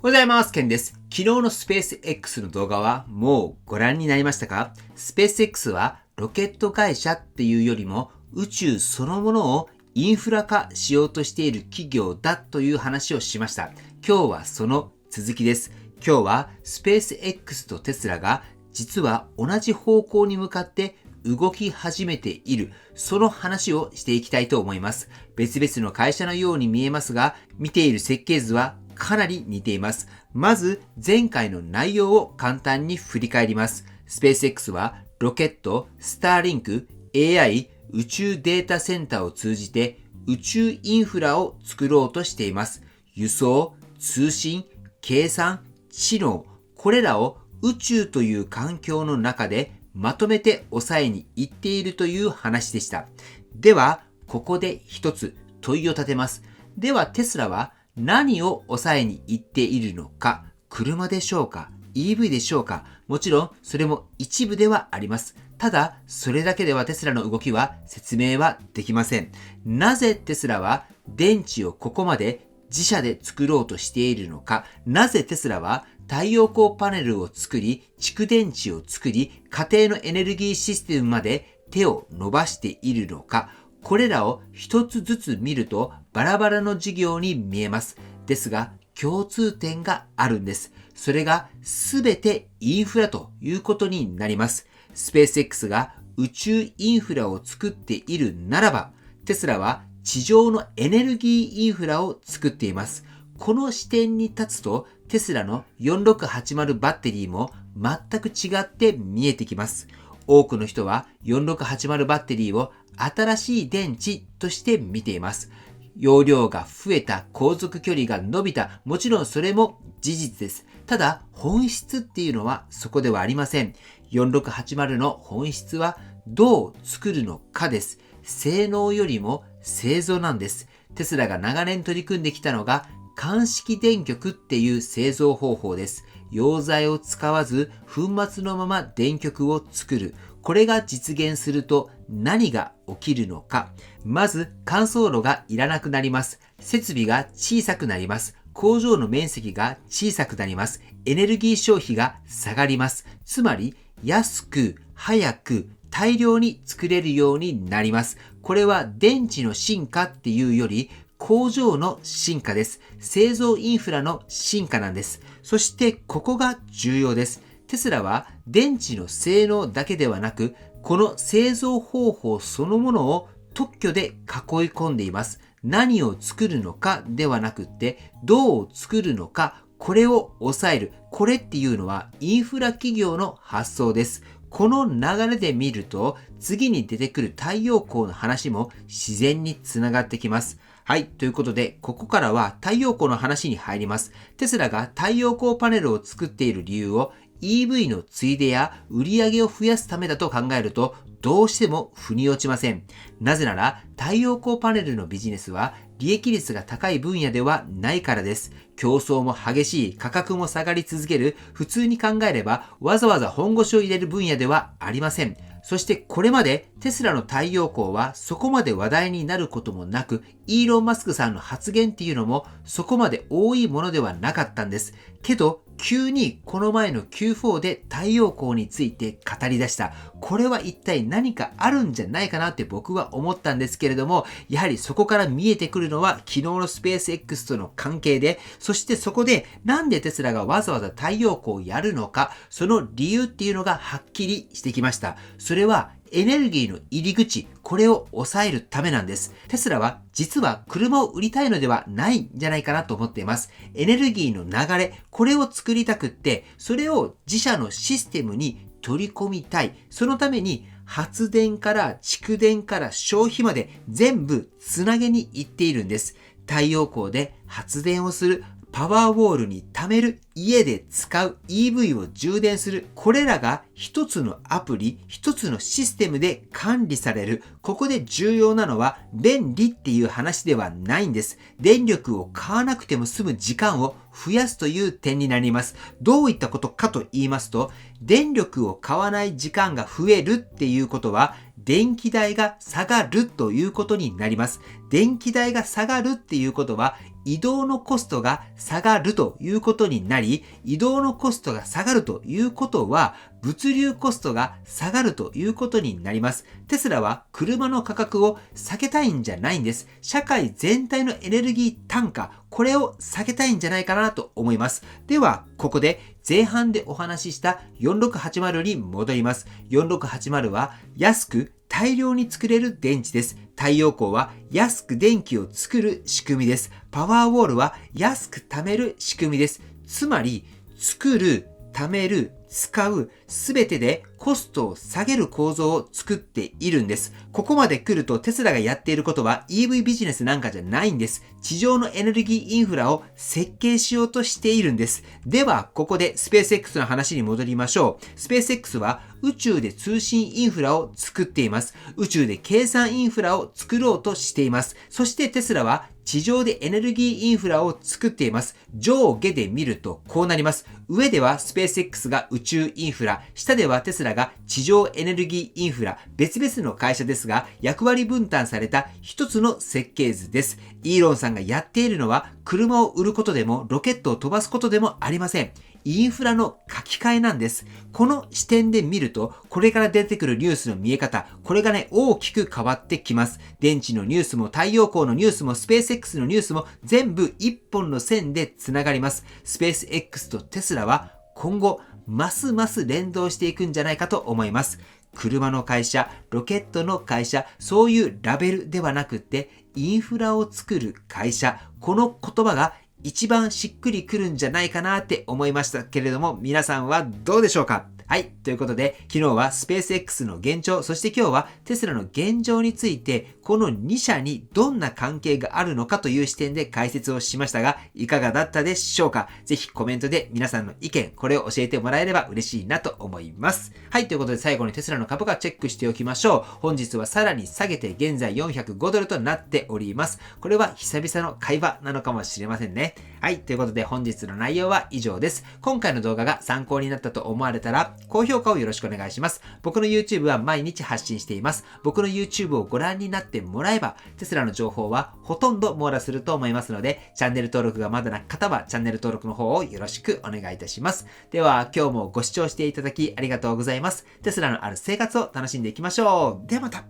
おはようございます。ケンです。昨日のスペース X の動画はもうご覧になりましたか？スペース X はロケット会社っていうよりも宇宙そのものをインフラ化しようとしている企業だという話をしました。今日はその続きです。今日はスペース X とテスラが実は同じ方向に向かって動き始めている、その話をしていきたいと思います。別々の会社のように見えますが、見ている設計図はかなり似ています。まず前回の内容を簡単に振り返ります。スペース X はロケット、スターリンク、AI、宇宙データセンターを通じて宇宙インフラを作ろうとしています。輸送、通信、計算、知能、これらを宇宙という環境の中でまとめて抑えにいっているという話でした。では、ここで一つ問いを立てます。では、テスラは何を抑えにいっているのか？車でしょうか？ EV でしょうか？もちろん、それも一部ではあります。ただ、それだけではテスラの動きは説明はできません。なぜテスラは電池をここまで自社で作ろうとしているのか？なぜテスラは太陽光パネルを作り、蓄電池を作り、家庭のエネルギーシステムまで手を伸ばしているのか？これらを一つずつ見るとバラバラの事業に見えます。ですが、共通点があるんです。それがすべてインフラということになります。スペース X が宇宙インフラを作っているならば、テスラは地上のエネルギーインフラを作っています。この視点に立つと、テスラの4680バッテリーも全く違って見えてきます。多くの人は4680バッテリーを新しい電池として見ています。容量が増えた、航続距離が伸びた、もちろんそれも事実です。ただ、本質っていうのはそこではありません。4680の本質はどう作るのかです。性能よりも製造なんです。テスラが長年取り組んできたのが乾式電極っていう製造方法です。溶剤を使わず粉末のまま電極を作る。これが実現すると何が起きるのか。まず乾燥炉がいらなくなります。設備が小さくなります。工場の面積が小さくなります。エネルギー消費が下がります。つまり安く早く大量に作れるようになります。これは電池の進化っていうより工場の進化です。製造インフラの進化なんです。そしてここが重要です。テスラは電池の性能だけではなく、この製造方法そのものを特許で囲い込んでいます。何を作るのかではなくって、どう作るのか、これを抑える。これっていうのはインフラ企業の発想です。この流れで見ると、次に出てくる太陽光の話も自然につながってきます。はい。ということで、ここからは太陽光の話に入ります。テスラが太陽光パネルを作っている理由を EV のついでや売り上げを増やすためだと考えると、どうしても腑に落ちません。なぜなら、太陽光パネルのビジネスは利益率が高い分野ではないからです。競争も激しい、価格も下がり続ける、普通に考えればわざわざ本腰を入れる分野ではありません。そしてこれまでテスラの太陽光はそこまで話題になることもなく、イーロン・マスクさんの発言っていうのもそこまで多いものではなかったんです。けど、急にこの前の Q4 で太陽光について語り出した。これは一体何かあるんじゃないかなって僕は思ったんですけれども、やはりそこから見えてくるのは昨日のスペース X との関係で、そしてそこでなんでテスラがわざわざ太陽光をやるのか、その理由っていうのがはっきりしてきました。それはエネルギーの入り口、これを抑えるためなんです。テスラは実は車を売りたいのではないんじゃないかなと思っています。エネルギーの流れ、これを作りたくって、それを自社のシステムに取り込みたい。そのために発電から蓄電から消費まで全部つなげに行っているんです。太陽光で発電をする。パワーウォールに貯める、家で使う EV を充電する、これらが一つのアプリ、一つのシステムで管理される。ここで重要なのは便利っていう話ではないんです。電力を買わなくても済む時間を増やすという点になります。どういったことかと言いますと、電力を買わない時間が増えるっていうことは、電気代が下がるということになります。電気代が下がるっていうことは、移動のコストが下がるということになり、移動のコストが下がるということは、物流コストが下がるということになります。テスラは車の価格を下げたいんじゃないんです。社会全体のエネルギー単価、これを下げたいんじゃないかなと思います。では、ここで前半でお話しした4680に戻ります。4680は安く大量に作れる電池です。太陽光は安く電気を作る仕組みです。パワーウォールは安く貯める仕組みです。つまり、作る、貯める、使う、すべてでコストを下げる構造を作っているんです。ここまで来るとテスラがやっていることは EV ビジネスなんかじゃないんです。地上のエネルギーインフラを設計しようとしているんです。では、ここでスペース X の話に戻りましょう。スペース X は宇宙で通信インフラを作っています。宇宙で計算インフラを作ろうとしています。そしてテスラは地上でエネルギーインフラを作っています。上下で見るとこうなります。上ではスペース X が宇宙インフラ、下ではテスラが地上エネルギーインフラ、別々の会社ですが役割分担された一つの設計図です。イーロンさんがやっているのは車を売ることでもロケットを飛ばすことでもありません。インフラの書き換えなんです。この視点で見ると、これから出てくるニュースの見え方、これがね、大きく変わってきます。電池のニュースも太陽光のニュースもスペース X のニュースも全部一本の線でつながります。スペース X とテスラは今後、ますます連動していくんじゃないかと思います。車の会社、ロケットの会社、そういうラベルではなくって、インフラを作る会社、この言葉が一番しっくりくるんじゃないかなって思いましたけれども、皆さんはどうでしょうか？はい。ということで、昨日はスペース X の現状、そして今日はテスラの現状について、この2社にどんな関係があるのかという視点で解説をしましたが、いかがだったでしょうか？ぜひコメントで皆さんの意見、これを教えてもらえれば嬉しいなと思います。はい。ということで最後にテスラの株価チェックしておきましょう。本日はさらに下げて現在405ドルとなっております。これは久々の会話なのかもしれませんね。はい。ということで本日の内容は以上です。今回の動画が参考になったと思われたら、高評価をよろしくお願いします。僕の YouTube は毎日発信しています。僕の YouTube をご覧になってもらえば、テスラの情報はほとんど網羅すると思いますので、チャンネル登録がまだな方はチャンネル登録の方をよろしくお願いいたします。では、今日もご視聴していただきありがとうございます。テスラのある生活を楽しんでいきましょう。ではまた。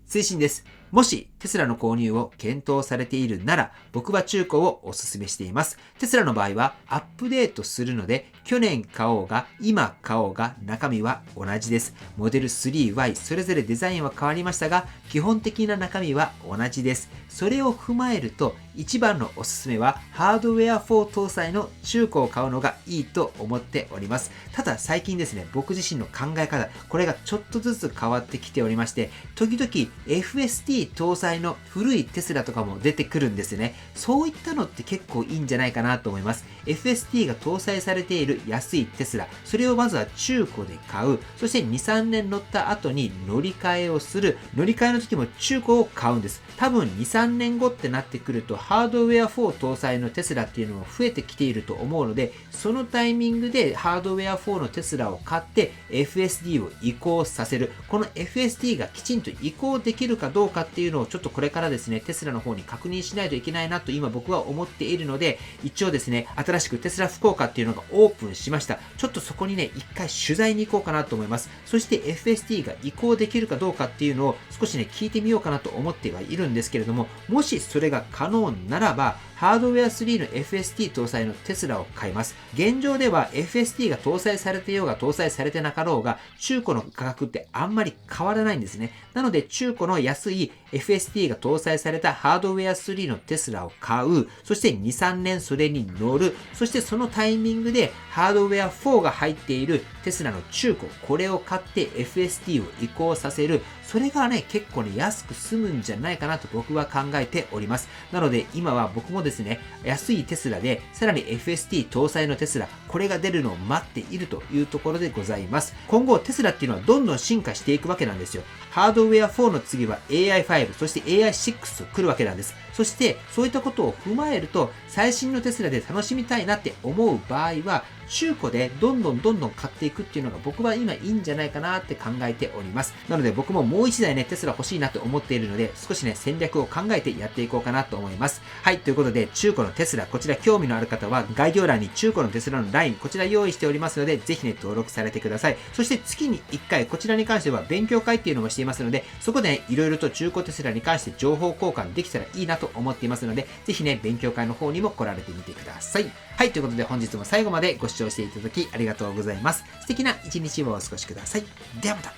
推進です。もしテスラの購入を検討されているなら、僕は中古をお勧めしています。テスラの場合はアップデートするので、去年買おうが今買おうが中身は同じです。モデル 3Y それぞれデザインは変わりましたが、基本的な中身は同じです。それを踏まえると、一番のおすすめはハードウェア4搭載の中古を買うのがいいと思っております。ただ最近ですね、僕自身の考え方、これがちょっとずつ変わってきておりまして、時々 FSD搭載の古いテスラとかも出てくるんですね。そういったのって結構いいんじゃないかなと思います。FSD が搭載されている安いテスラ、それをまずは中古で買う。そして2、3年乗った後に乗り換えをする。乗り換えの時も中古を買うんです。多分2、3年後ってなってくるとハードウェア4搭載のテスラっていうのも増えてきていると思うので、そのタイミングでハードウェア4のテスラを買って FSD を移行させる。この FSD がきちんと移行できるかどうかっていうのをちょっとこれからですね、テスラの方に確認しないといけないなと今僕は思っているので、一応ですね、新しくテスラ福岡っていうのがオープンしました。ちょっとそこにね、一回取材に行こうかなと思います。そして FSD が移行できるかどうかっていうのを少しね、聞いてみようかなと思ってはいるんですけれども、もしそれが可能ならば、ハードウェア3の FSD 搭載のテスラを買います。現状では FSD が搭載されてようが搭載されてなかろうが、中古の価格ってあんまり変わらないんですね。なので中古の安い FSD が搭載されたハードウェア3のテスラを買う。そして2、3年それに乗る。そしてそのタイミングでハードウェア4が入っているテスラの中古、これを買って FSD を移行させる。それがね、結構ね、安く済むんじゃないかなと僕は考えております。なので今は僕もですね、安いテスラでさらに FSD 搭載のテスラ、これが出るのを待っているというところでございます。今後テスラっていうのはどんどん進化していくわけなんですよ。ハードウェア4の次は AI5、そして AI6 と来るわけなんです。そしてそういったことを踏まえると、最新のテスラで楽しみたいなって思う場合は、中古でどんどん買っていくっていうのが僕は今いいんじゃないかなって考えております。なので僕ももう一台ね、テスラ欲しいなと思っているので、少しね、戦略を考えてやっていこうかなと思います。はい、ということで、中古のテスラ、こちら興味のある方は、概要欄に中古のテスラの LINE、こちら用意しておりますので、ぜひね、登録されてください。そして月に1回、こちらに関しては勉強会っていうのもしていますので、そこでね、いろいろと中古テスラに関して情報交換できたらいいなと思っていますので、ぜひね、勉強会の方にも来られてみてください。はい、ということで本日も最後までご視聴していただきありがとうございます。素敵な一日をお過ごしください。ではまた。